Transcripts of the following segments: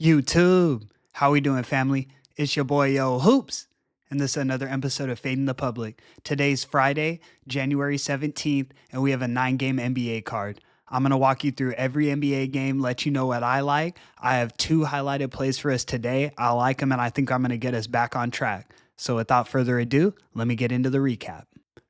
YouTube. How we doing, family? It's your boy, Yo Hoops. And this is another episode of Fading the Public. Today's Friday, January 17th, and we have a 9-game NBA card. I'm going to walk you through every NBA game, let you know what I like. I have 2 highlighted plays for us today. I like them, and I think I'm going to get us back on track. So without further ado, let me get into the recap.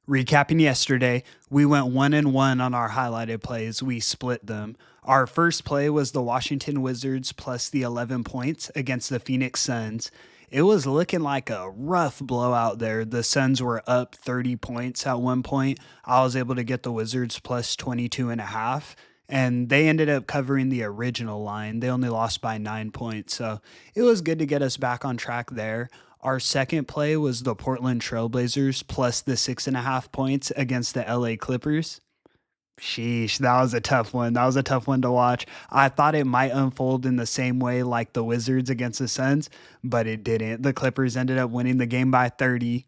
Recapping yesterday, we went 1-1 on our highlighted plays. We split them. Our first play was the Washington Wizards plus the 11 points against the Phoenix Suns. It was looking like a rough blowout there. The Suns were up 30 points at one point. I was able to get the Wizards plus 22.5, and they ended up covering the original line. They only lost by 9 points, so it was good to get us back on track there. Our second play was the Portland Trailblazers plus the 6.5 points against the LA Clippers. Sheesh, that was a tough one. That was a tough one to watch. I thought it might unfold in the same way like the Wizards against the Suns, but it didn't. The Clippers ended up winning the game by 30.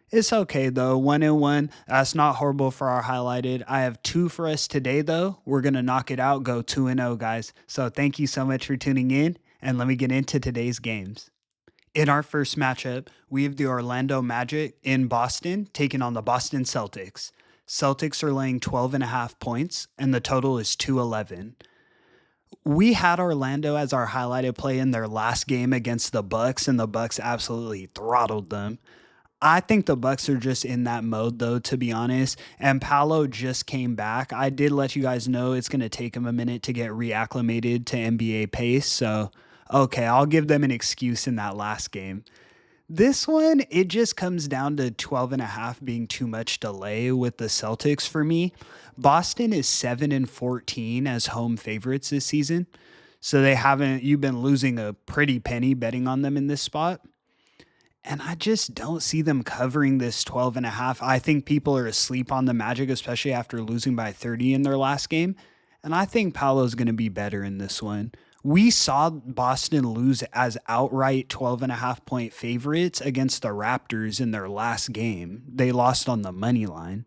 It's okay though. 1-1. That's not horrible for our highlighted. I have 2 for us today though. We're going to knock it out, go 2-0, guys. So thank you so much for tuning in, and let me get into today's games. In our first matchup, we have the Orlando Magic in Boston taking on the Boston Celtics. Celtics are laying 12.5 points, and the total is 211. We had Orlando as our highlighted play in their last game against the Bucks, and the Bucks absolutely throttled them. I think the Bucks are just in that mode, though, to be honest. And Paolo just came back. I did let you guys know it's going to take him a minute to get reacclimated to NBA pace. So, okay, I'll give them an excuse in that last game. This one, it just comes down to 12.5 being too much delay with the Celtics for me. Boston is 7-14 as home favorites this season. So you've been losing a pretty penny betting on them in this spot. And I just don't see them covering this 12.5. I think people are asleep on the Magic, especially after losing by 30 in their last game. And I think Paolo's going to be better in this one. We saw Boston lose as outright 12.5 point favorites against the Raptors in their last game. They lost on the money line.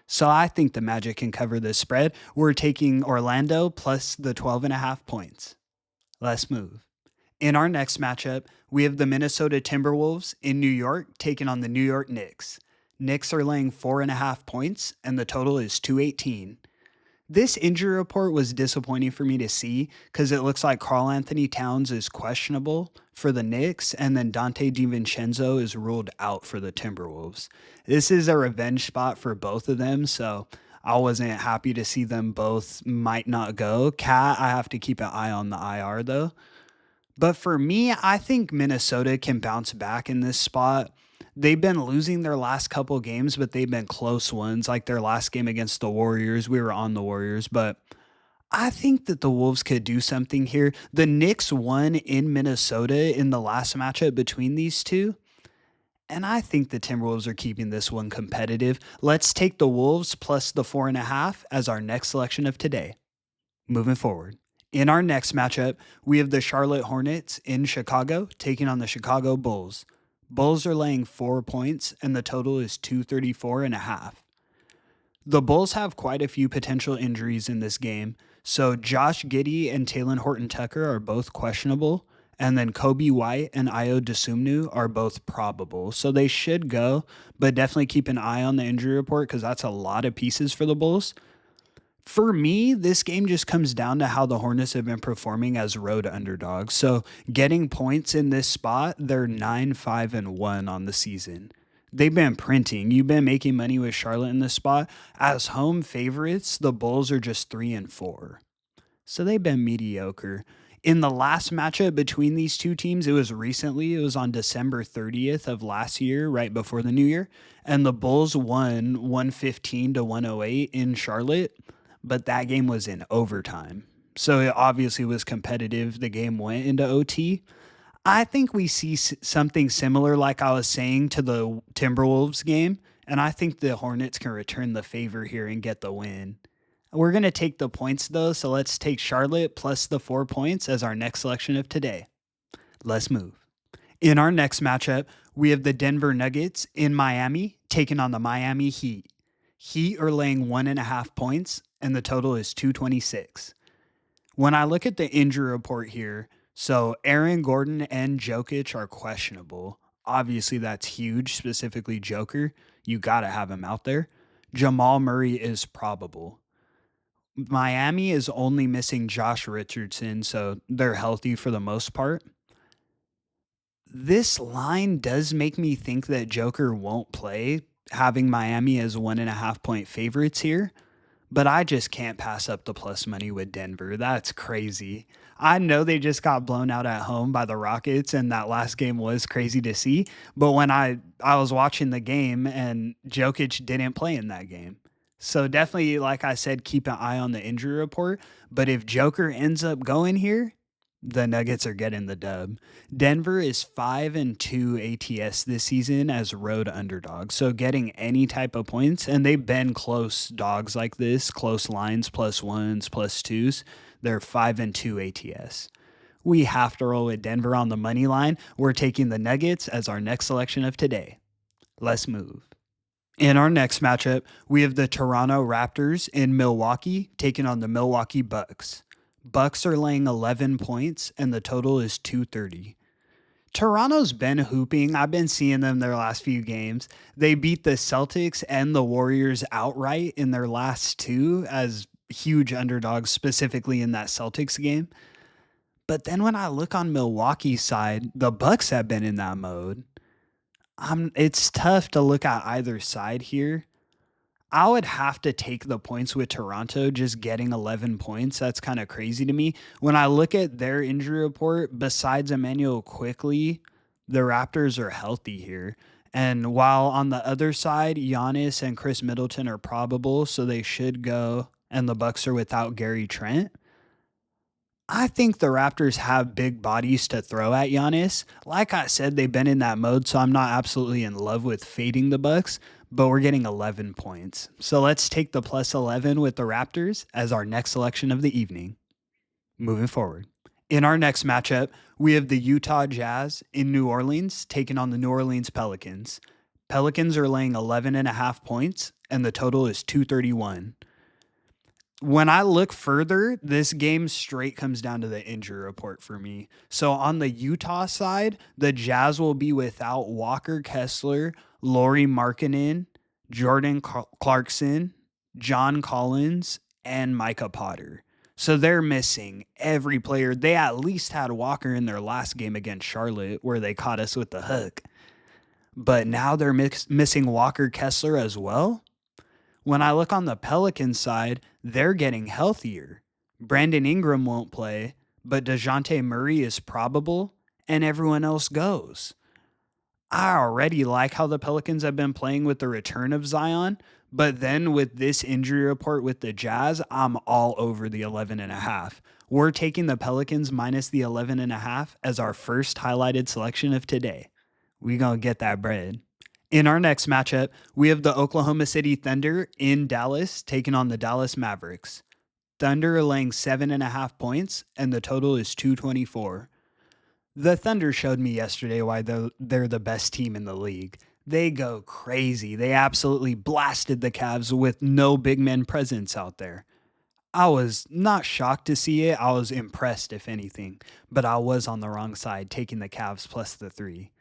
So I think the Magic can cover this spread. We're taking Orlando plus the 12.5 points. Let's move. In our next matchup, we have the Minnesota Timberwolves in New York taking on the New York Knicks. Knicks are laying 4.5 points, and the total is 218. This injury report was disappointing for me to see because it looks like Karl Anthony Towns is questionable for the Knicks, and then Dante DiVincenzo is ruled out for the Timberwolves. This is a revenge spot for both of them, so I wasn't happy to see them both might not go. Cat, I have to keep an eye on the IR though. But for me, I think Minnesota can bounce back in this spot. They've been losing their last couple games, but they've been close ones, like their last game against the Warriors. We were on the Warriors, but I think that the Wolves could do something here. The Knicks won in Minnesota in the last matchup between these two, and I think the Timberwolves are keeping this one competitive. Let's take the Wolves plus the 4.5 as our next selection of today. Moving forward. In our next matchup, we have the Charlotte Hornets in Chicago taking on the Chicago Bulls. Bulls are laying 4 points, and the total is 234.5. The Bulls have quite a few potential injuries in this game, so Josh Giddey and Talen Horton-Tucker are both questionable, and then Kobe White and Ayo Dosunmu are both probable. So they should go, but definitely keep an eye on the injury report because that's a lot of pieces for the Bulls. For me, this game just comes down to how the Hornets have been performing as road underdogs. So getting points in this spot, they're 9-5-1 on the season. They've been printing. You've been making money with Charlotte in this spot. As home favorites, the Bulls are just 3-4. So they've been mediocre. In the last matchup between these two teams, it was on December 30th of last year, right before the new year. And the Bulls won 115-108 in Charlotte. But that game was in overtime. So it obviously was competitive. The game went into OT. I think we see something similar, like I was saying, to the Timberwolves game. And I think the Hornets can return the favor here and get the win. We're going to take the points, though. So let's take Charlotte plus the 4 points as our next selection of today. Let's move. In our next matchup, we have the Denver Nuggets in Miami taking on the Miami Heat. Heat are laying 1.5 points, and the total is 226. When I look at the injury report here, So Aaron Gordon and Jokic are questionable. Obviously, that's huge, specifically Joker. You got to have him out there. Jamal Murray is probable. Miami is only missing Josh Richardson, so they're healthy for the most part. This line does make me think that Joker won't play, having Miami as 1.5 point favorites here. But I just can't pass up the plus money with Denver. That's crazy. I know they just got blown out at home by the Rockets, and that last game was crazy to see. But when I was watching the game, and Jokic didn't play in that game. So definitely, like I said, keep an eye on the injury report. But if Joker ends up going here, the Nuggets are getting the dub. Denver is 5-2 ATS this season as road underdogs. So getting any type of points, and they've been close dogs like this, close lines, plus ones, plus twos. They're 5-2 ATS. We have to roll with Denver on the money line. We're taking the Nuggets as our next selection of today. Let's move. In our next matchup, we have the Toronto Raptors in Milwaukee taking on the Milwaukee Bucks. Bucks are laying 11 points and the total is 230. Toronto's been hooping. I've been seeing them their last few games. They beat the Celtics and the Warriors outright in their last two as huge underdogs, specifically in that Celtics game. But then when I look on Milwaukee's side, the Bucks have been in that mode. It's tough to look at either side here. I would have to take the points with Toronto just getting 11 points. That's kind of crazy to me. When I look at their injury report, besides Emmanuel Quickly, the Raptors are healthy here. And while on the other side, Giannis and Chris Middleton are probable, so they should go, and the Bucks are without Gary Trent. I think the Raptors have big bodies to throw at Giannis. Like I said, they've been in that mode, so I'm not absolutely in love with fading the Bucks, but we're getting 11 points. So let's take the plus 11 with the Raptors as our next selection of the evening. Moving forward. In our next matchup, we have the Utah Jazz in New Orleans taking on the New Orleans Pelicans. Pelicans are laying 11.5 points, and the total is 231. When I look further, this game straight comes down to the injury report for me. So on the Utah side, the Jazz will be without Walker Kessler, Lauri Markkanen, Jordan Clarkson, John Collins, and Micah Potter. So they're missing every player. They at least had Walker in their last game against Charlotte where they caught us with the hook. But now they're missing Walker Kessler as well. When I look on the Pelicans side, they're getting healthier. Brandon Ingram won't play, but DeJounte Murray is probable, and everyone else goes. I already like how the Pelicans have been playing with the return of Zion, but then with this injury report with the Jazz, I'm all over the 11.5. We're taking the Pelicans minus the 11.5 as our first highlighted selection of today. We gonna get that bread. In our next matchup, we have the Oklahoma City Thunder in Dallas taking on the Dallas Mavericks. Thunder are laying 7.5 points, and the total is 224. The Thunder showed me yesterday why they're the best team in the league. They go crazy. They absolutely blasted the Cavs with no big men presence out there. I was not shocked to see it. I was impressed, if anything, but I was on the wrong side, taking the Cavs plus the 3.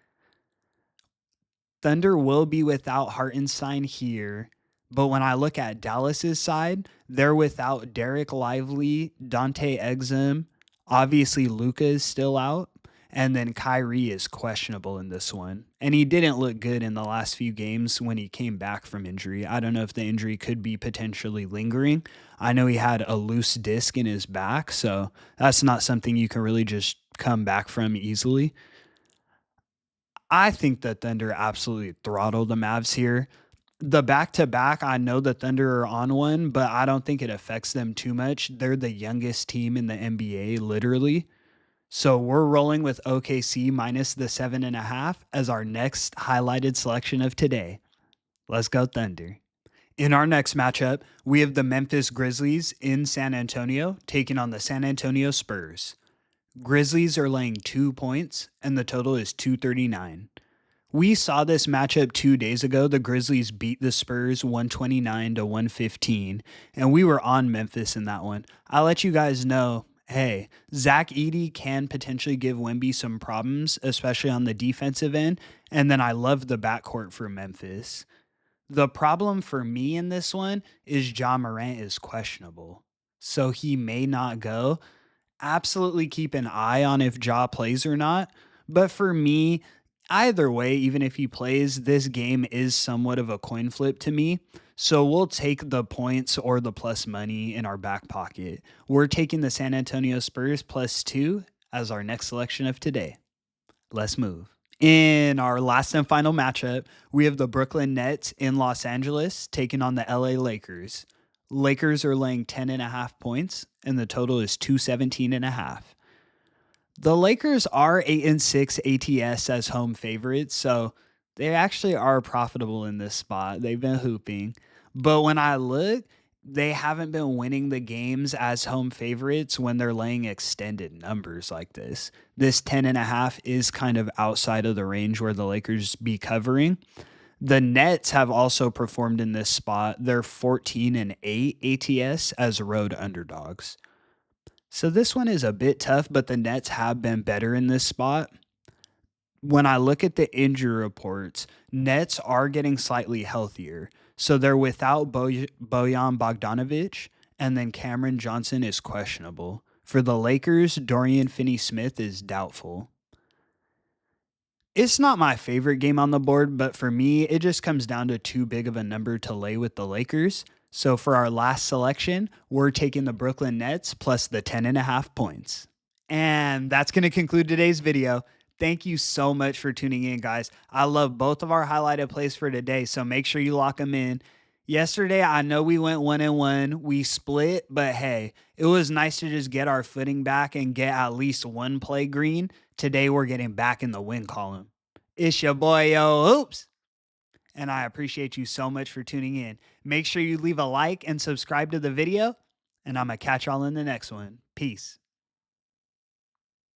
Thunder will be without Hartenstein here, but when I look at Dallas's side, they're without Derek Lively, Dante Exum. Obviously, Luka is still out, and then Kyrie is questionable in this one. And he didn't look good in the last few games when he came back from injury. I don't know if the injury could be potentially lingering. I know he had a loose disc in his back, so that's not something you can really just come back from easily. I think the Thunder absolutely throttled the Mavs here. The back-to-back, I know the Thunder are on one, but I don't think it affects them too much. They're the youngest team in the NBA, literally. So we're rolling with OKC minus the 7.5 as our next highlighted selection of today. Let's go Thunder. In our next matchup, we have the Memphis Grizzlies in San Antonio taking on the San Antonio Spurs. Grizzlies are laying 2 points, and the total is 239. We saw this matchup 2 days ago. The Grizzlies beat the Spurs 129-115, and we were on Memphis in that one. I'll let you guys know Hey, Zach Edey can potentially give Wemby some problems, especially on the defensive end. And then I love the backcourt for Memphis. The problem for me in this one is Ja Morant is questionable. So he may not go. Absolutely keep an eye on if Ja plays or not. But for me, either way, even if he plays, this game is somewhat of a coin flip to me. So we'll take the points or the plus money in our back pocket. We're taking the San Antonio Spurs +2 as our next selection of today. Let's move. In our last and final matchup, we have the Brooklyn Nets in Los Angeles taking on the LA Lakers. Lakers are laying 10.5 points, and the total is 217.5. The Lakers are 8-6 ATS as home favorites, so they actually are profitable in this spot. They've been hooping. But when I look, they haven't been winning the games as home favorites when they're laying extended numbers like this. This 10.5 is kind of outside of the range where the Lakers be covering. The Nets have also performed in this spot. They're 14-8 ATS as road underdogs. So this one is a bit tough, but the Nets have been better in this spot. When I look at the injury reports, Nets are getting slightly healthier. So they're without Bojan Bogdanovic, and then Cameron Johnson is questionable. For the Lakers, Dorian Finney-Smith is doubtful. It's not my favorite game on the board, but for me, it just comes down to too big of a number to lay with the Lakers. So for our last selection, we're taking the Brooklyn Nets plus the 10.5 points. And that's going to conclude today's video. Thank you so much for tuning in, guys. I love both of our highlighted plays for today, so make sure you lock them in. Yesterday, I know we went 1-1. We split, but hey, it was nice to just get our footing back and get at least one play green. Today, we're getting back in the win column. It's your boy, Yo Hoops, and I appreciate you so much for tuning in. Make sure you leave a like and subscribe to the video, and I'm going to catch y'all in the next one. Peace.